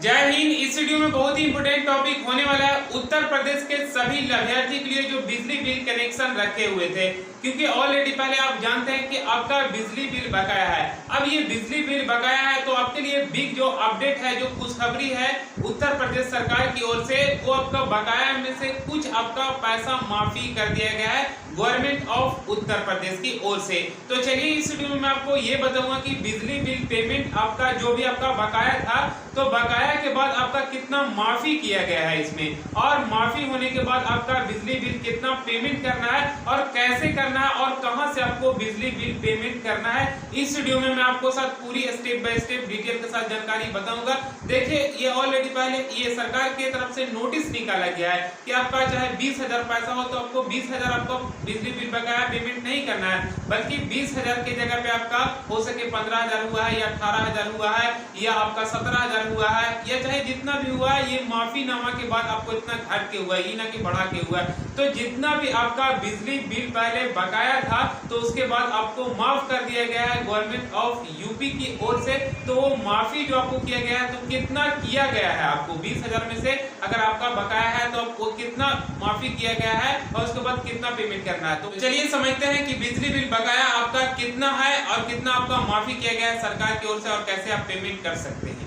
जय हिंद। इस वीडियो में बहुत ही इंपोर्टेंट टॉपिक होने वाला है उत्तर प्रदेश के सभी लाभार्थी के लिए जो बिजली बिल कनेक्शन रखे हुए थे, क्योंकि ऑलरेडी पहले आप जानते हैं कि आपका बिजली बिल बकाया है। अब ये बिजली बिल बकाया है तो आपके लिए बिग जो अपडेट है, जो खुशखबरी है उत्तर प्रदेश सरकार की ओर से, वो आपका बकाया में से कुछ आपका पैसा माफी कर दिया गया है गवर्नमेंट ऑफ उत्तर प्रदेश की ओर से। तो चलिए इस वीडियो में मैं आपको ये बताऊंगा कि बिजली बिल पेमेंट आपका जो भी आपका बकाया था, तो बकाया के बाद आपका कितना माफी किया गया है इसमें, और माफी होने के बाद आपका बिजली बिल कितना पेमेंट करना है और कैसे करना है और कहां से आपको बिजली बिल पेमेंट करना है, इस वीडियो में मैं आपको साथ पूरी स्टेप बाय स्टेप डिटेल के साथ जानकारी बताऊंगा। देखिए ये ऑलरेडी पहले ये सरकार की तरफ से नोटिस निकाला गया है कि आपका चाहे 20,000 पैसा हो तो आपको 20,000 आपको बिजली बिल बकाया पेमेंट नहीं करना है, बल्कि 20,000 की जगह पे आपका हो सके 15,000 हुआ है या 18,000 हुआ है या आपका 17,000 हुआ है या चाहे जितना भी हुआ है, ये माफी नामा के बाद आपको इतना घट के हुआ है, ये ना कि बढ़ा के हुआ है। तो जितना भी आपका बिजली बिल पहले बकाया था तो उसके बाद आपको माफ कर दिया गया है गवर्नमेंट ऑफ यूपी की ओर से। तो वो माफी जो आपको किया गया है, तो कितना किया गया है आपको 20,000 में से अगर आपका बकाया है तो आपको कितना माफी किया गया है और उसके बाद कितना पेमेंट करना है। तो चलिए समझते हैं कि बिजली बिल बकाया आपका कितना है और कितना आपका माफी किया गया है सरकार की ओर से और कैसे आप पेमेंट कर सकते हैं।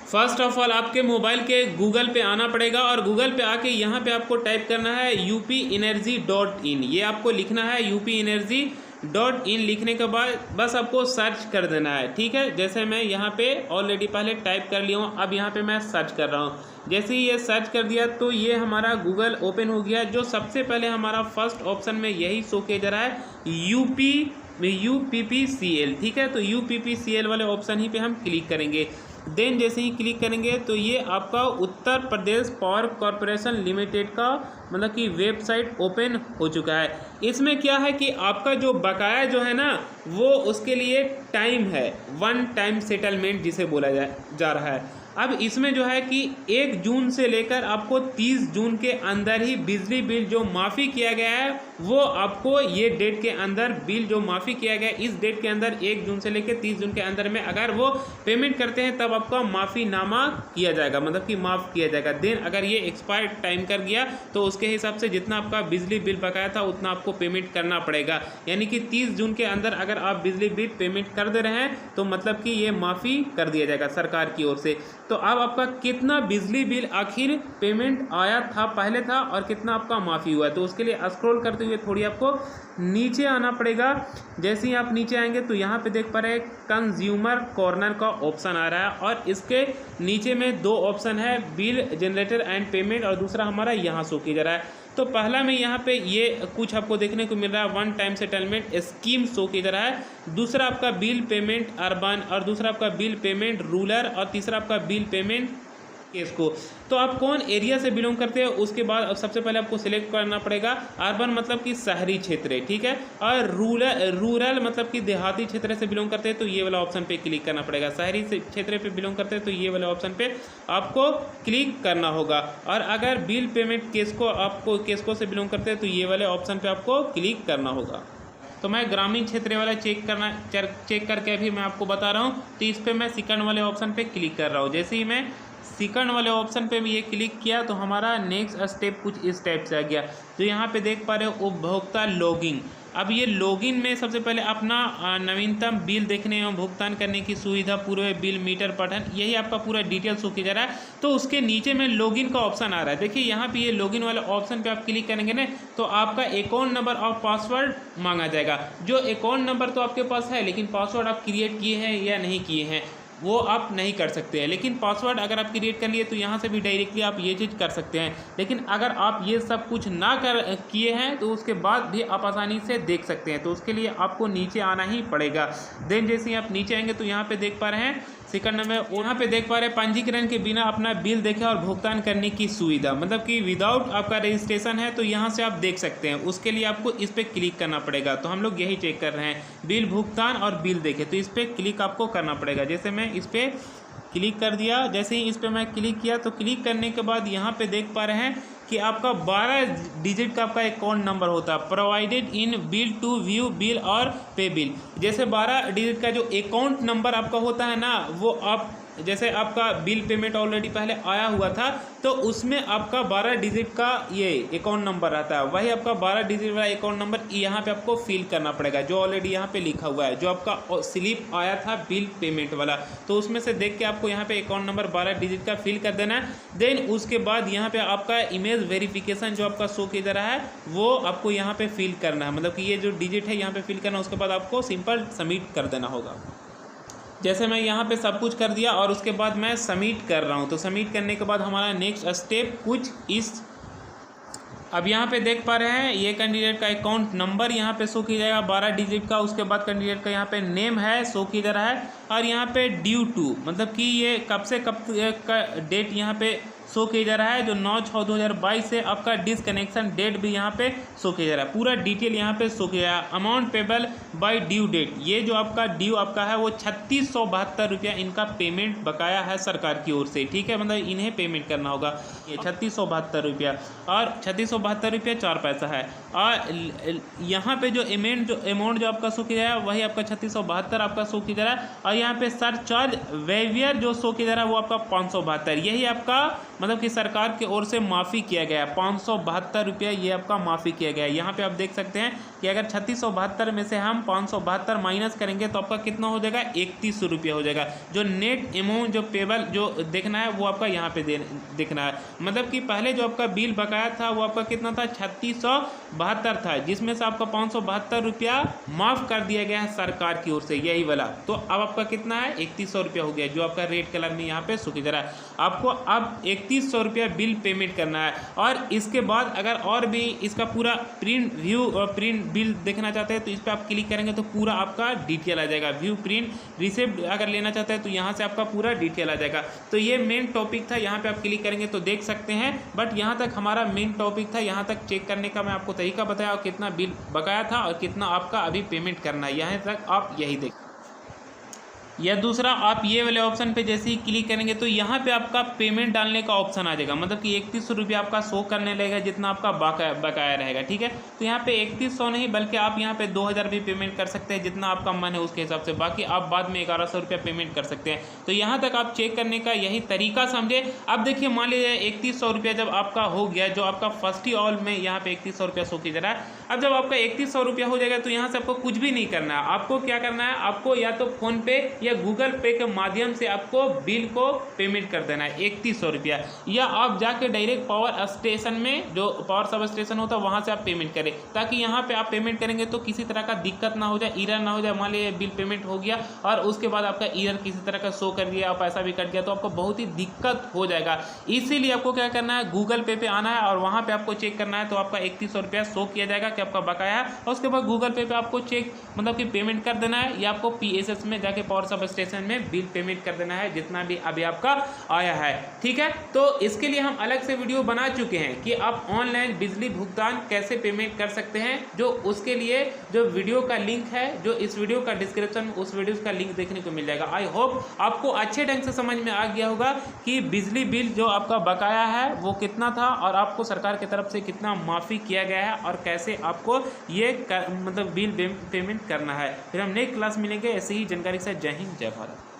फर्स्ट ऑफ ऑल आपके मोबाइल के गूगल पे आना पड़ेगा और गूगल पे आके यहाँ पे आपको टाइप करना है upenergy.in। ये आपको लिखना है upenergy.in। लिखने के बाद बस आपको सर्च कर देना है, ठीक है। जैसे मैं यहाँ पे ऑलरेडी पहले टाइप कर लिया हूँ, अब यहाँ पे मैं सर्च कर रहा हूँ। जैसे ही ये सर्च कर दिया तो ये हमारा गूगल ओपन हो गया। जो सबसे पहले हमारा फर्स्ट ऑप्शन में यही शो किया जा रहा है UPPCL, ठीक है। तो UPPCL वाले ऑप्शन ही पे हम क्लिक करेंगे। देन जैसे ही क्लिक करेंगे तो ये आपका Uttar Pradesh power corporation limited का मतलब कि वेबसाइट ओपन हो चुका है। इसमें क्या है कि आपका जो बकाया जो है ना, वो उसके लिए टाइम है, वन टाइम सेटलमेंट जिसे बोला जा रहा है। अब इसमें जो है कि 1 जून से लेकर आपको 30 जून के अंदर ही बिजली बिल जो माफ़ी किया गया है, वो आपको ये डेट के अंदर बिल जो माफ़ी किया गया है, इस डेट के अंदर 1 जून से लेकर 30 जून के अंदर में अगर वो पेमेंट करते हैं तब आपका माफ़ीनामा किया जाएगा, मतलब कि माफ़ किया जाएगा। देन अगर ये एक्सपायर टाइम कर गया तो उसके हिसाब से जितना आपका बिजली बिल बकाया था उतना आपको पेमेंट करना पड़ेगा। यानी कि 30 जून के अंदर अगर आप बिजली बिल पेमेंट कर दे रहे हैं तो मतलब कि ये माफ़ी कर दिया जाएगा सरकार की ओर से। तो अब आपका कितना बिजली बिल आखिर पेमेंट आया था पहले था और कितना आपका माफ़ी हुआ है, तो उसके लिए स्क्रॉल करते हुए थोड़ी आपको नीचे आना पड़ेगा। जैसे ही आप नीचे आएंगे तो यहाँ पे देख पा रहे हैं कंज्यूमर कॉर्नर का ऑप्शन आ रहा है और इसके नीचे में 2 ऑप्शन है, बिल जनरेटर एंड पेमेंट, और दूसरा हमारा यहाँ शो किया जा रहा है। तो पहला में यहाँ पे ये कुछ आपको देखने को मिल रहा है, one time settlement scheme show किया जा रहा है। दूसरा आपका बिल पेमेंट अर्बन, और दूसरा आपका बिल पेमेंट रूरल, और तीसरा आपका बिल पेमेंट केस को। तो आप कौन एरिया से बिलोंग करते हैं उसके बाद सबसे पहले आपको सिलेक्ट करना पड़ेगा। अर्बन मतलब कि शहरी क्षेत्र है, ठीक है, और रूरल मतलब कि देहाती क्षेत्र से बिलोंग करते हैं तो ये वाला ऑप्शन पे क्लिक करना पड़ेगा। शहरी क्षेत्र पे बिलोंग करते हैं तो ये वाले ऑप्शन पे आपको क्लिक करना होगा। और अगर बिल पेमेंट केसको से बिलोंग करते हैं तो ये वाले ऑप्शन पे आपको क्लिक करना होगा। तो मैं ग्रामीण क्षेत्र वाला चेक करके अभी मैं आपको बता रहा हूँ। तो इस पर मैं सेकंड वाले ऑप्शन पे क्लिक कर रहा हूँ। जैसे ही मैं सेकंड वाले ऑप्शन पे भी ये क्लिक किया तो हमारा नेक्स्ट स्टेप कुछ इस टाइप से आ गया। तो यहाँ पे देख पा रहे हो उपभोक्ता लॉगिन। अब ये लॉगिन में सबसे पहले अपना नवीनतम बिल देखने एवं भुगतान करने की सुविधा, पूर्व बिल मीटर पठन, यही आपका पूरा डिटेल शो किया जा रहा है। तो उसके नीचे में लॉगिन का ऑप्शन आ रहा है। देखिए यहाँ पे ये लॉगिन वाला ऑप्शन पे आप क्लिक करेंगे ना तो आपका अकाउंट नंबर और पासवर्ड मांगा जाएगा। जो अकाउंट नंबर तो आपके पास है, लेकिन पासवर्ड आप क्रिएट किए हैं या नहीं किए हैं वो आप नहीं कर सकते हैं। लेकिन पासवर्ड अगर आप क्रिएट कर लिए तो यहाँ से भी डायरेक्टली आप ये चीज़ कर सकते हैं। लेकिन अगर आप ये सब कुछ ना किए हैं तो उसके बाद भी आप आसानी से देख सकते हैं। तो उसके लिए आपको नीचे आना ही पड़ेगा। देन जैसे ही आप नीचे आएंगे तो यहाँ पे देख पा रहे हैं सेकंड नंबर, यहाँ पे देख पा रहे हैं पंजीकरण के बिना अपना बिल देखे और भुगतान करने की सुविधा, मतलब कि विदाउट आपका रजिस्ट्रेशन है तो यहाँ से आप देख सकते हैं। उसके लिए आपको इस पर क्लिक करना पड़ेगा। तो हम लोग यही चेक कर रहे हैं, बिल भुगतान और बिल देखे, तो इस पर क्लिक आपको करना पड़ेगा। जैसे मैं इस पर क्लिक कर दिया, जैसे ही इस पर मैं क्लिक किया तो क्लिक करने के बाद यहाँ पे देख पा रहे हैं कि आपका 12 डिजिट का आपका अकाउंट नंबर होता है, provided in bill to view bill और पे बिल। जैसे 12 डिजिट का जो अकाउंट नंबर आपका होता है ना, वो आप जैसे आपका बिल पेमेंट ऑलरेडी पहले आया हुआ था तो उसमें आपका 12 डिजिट का ये अकाउंट नंबर रहता है, वही आपका 12 डिजिट वाला अकाउंट नंबर यहाँ पे आपको फिल करना पड़ेगा, जो ऑलरेडी यहाँ पे लिखा हुआ है, जो आपका स्लिप आया था बिल पेमेंट वाला, तो उसमें से देख के आपको यहाँ पे अकाउंट नंबर 12 डिजिट का फिल कर देना है। देन उसके बाद यहाँ पे आपका इमेज वेरिफिकेशन जो आपका शो किया जा रहा है वो आपको यहाँ पे फिल करना है, मतलब कि ये जो डिजिट है यहाँ पे फिल करना है, उसके बाद आपको सिंपल सबमिट कर देना होगा। जैसे मैं यहाँ पे सब कुछ कर दिया और उसके बाद मैं सबमिट कर रहा हूँ, तो सबमिट करने के बाद हमारा नेक्स्ट स्टेप कुछ इस, अब यहाँ पे देख पा रहे हैं ये कैंडिडेट का अकाउंट नंबर यहाँ पे शो किया जाएगा 12 डिजिट का, उसके बाद कैंडिडेट का यहाँ पे नेम है शो किया जा रहा है, और यहाँ पे ड्यू टू मतलब कि ये कब से कब का डेट यहाँ पे शो किया जा रहा है, जो 9/6/2022 से आपका डिसकनेक्शन डेट भी यहाँ पे शो किया जा रहा है, पूरा डिटेल यहाँ पे शो किया है। Amount payable by due date, ये जो आपका ड्यू आपका है वो 3672 रुपया इनका पेमेंट बकाया है सरकार की ओर से, ठीक है, मतलब इन्हें पेमेंट करना होगा ये 3672 रुपया, और 3672 रुपया 4 पैसा है। और यहाँ पे जो अमाउंट जो आपका शो किया जा रहा है वही आपका 3672 आपका शो किया जा रहा है, और यहाँ पे सरचार्ज वेवियर जो शो किया जा रहा है वो आपका 572, यही आपका मतलब कि सरकार की ओर से माफ़ी किया गया है, 572 रुपया ये आपका माफ़ी किया गया है। यहाँ पे आप देख सकते हैं कि अगर 3672 में से हम 572 माइनस करेंगे तो आपका कितना हो जाएगा, 3100 रुपया हो जाएगा। जो नेट अमाउंट जो पेबल जो देखना है वो आपका यहाँ पे देखना है, मतलब कि पहले जो आपका बिल बकाया था वो आपका कितना था, 3672 था, जिसमें से आपका 572 रुपया माफ़ कर दिया गया है सरकार की ओर से, यही वाला। तो अब आपका कितना है, 3100 रुपया हो गया, जो आपका रेड कलर में यहाँ पे सूखी जा रहा है। आपको अब 3100 रुपया बिल पेमेंट करना है, और इसके बाद अगर और भी इसका पूरा प्रिंट व्यू और प्रिंट बिल देखना चाहते हैं तो इस पर आप क्लिक करेंगे तो पूरा आपका डिटेल आ जाएगा। व्यू प्रिंट रिसिप्ट अगर लेना चाहते हैं तो यहाँ से आपका पूरा डिटेल आ जाएगा। तो ये मेन टॉपिक था, यहाँ पे आप क्लिक करेंगे तो देख सकते हैं, बट यहाँ तक हमारा मेन टॉपिक था, यहाँ तक चेक करने का मैं आपको तरीका बताया और कितना बिल बकाया था और कितना आपका अभी पेमेंट करना है, यहाँ तक आप यही देख। या दूसरा, आप ये वाले ऑप्शन पे जैसे ही क्लिक करेंगे तो यहाँ पे आपका पेमेंट डालने का ऑप्शन आ जाएगा, मतलब कि 3100 रुपया आपका शो करने लगेगा जितना आपका बकाया रहेगा, ठीक है। तो यहाँ पे 3100 नहीं बल्कि आप यहाँ पे 2000 भी पेमेंट कर सकते हैं, जितना आपका मन है उसके हिसाब से, बाकी आप बाद में 1100 रुपया पेमेंट कर सकते हैं। तो यहाँ तक आप चेक करने का यही तरीका समझे। अब देखिए, मान लीजिए 3100 रुपया जब आपका हो गया, जो आपका फर्स्ट ही ऑल में यहाँ पे 3100 रुपया शो किया जा रहा है। अब जब आपका 3100 रुपया हो जाएगा तो यहाँ से आपको कुछ भी नहीं करना है, आपको क्या करना है, आपको या तो फोन पे या गूगल पे के माध्यम से आपको बिल को पेमेंट कर देना है 3100 रुपया, या आप जाके डायरेक्ट पावर स्टेशन में, जो पावर सब स्टेशन होता है वहां से आप पेमेंट करें, ताकि यहाँ पे आप पेमेंट करेंगे तो किसी तरह का दिक्कत ना हो जाए, एरर ना हो जाए। मान लीजिए बिल पेमेंट हो गया और उसके बाद आपका एरर किसी तरह का शो कर दिया और पैसा भी कट गया तो आपको बहुत ही दिक्कत हो जाएगा। इसीलिए आपको क्या करना है, गूगल पे आना है और वहां पे आपको चेक करना है, तो आपका 3100 रुपया शो किया जाएगा कि आपका बकाया है, और उसके बाद गूगल पे आपको चेक मतलब कि पेमेंट कर देना है, या आपको PSS में जाके पावर सब स्टेशन में बिल पेमेंट कर देना है जितना भी अभी आपका आया है, ठीक है। तो इसके लिए हम अलग से वीडियो बना चुके हैं कि आप ऑनलाइन बिजली भुगतान कैसे पेमेंट कर सकते हैं, जो उसके लिए जो वीडियो का लिंक है, जो इस वीडियो का डिस्क्रिप्शन में उस वीडियो का लिंक देखने को मिल जाएगा। आई होप आपको अच्छे ढंग से समझ में आ गया होगा कि बिजली बिल जो आपका बकाया है वो कितना था और आपको सरकार की तरफ से कितना माफ़ी किया गया है और कैसे आपको ये मतलब बिल पेमेंट करना है। फिर हम नेक्स्ट क्लास मिलेंगे ऐसे ही जानकारी से। जय हिंद, जय भारत।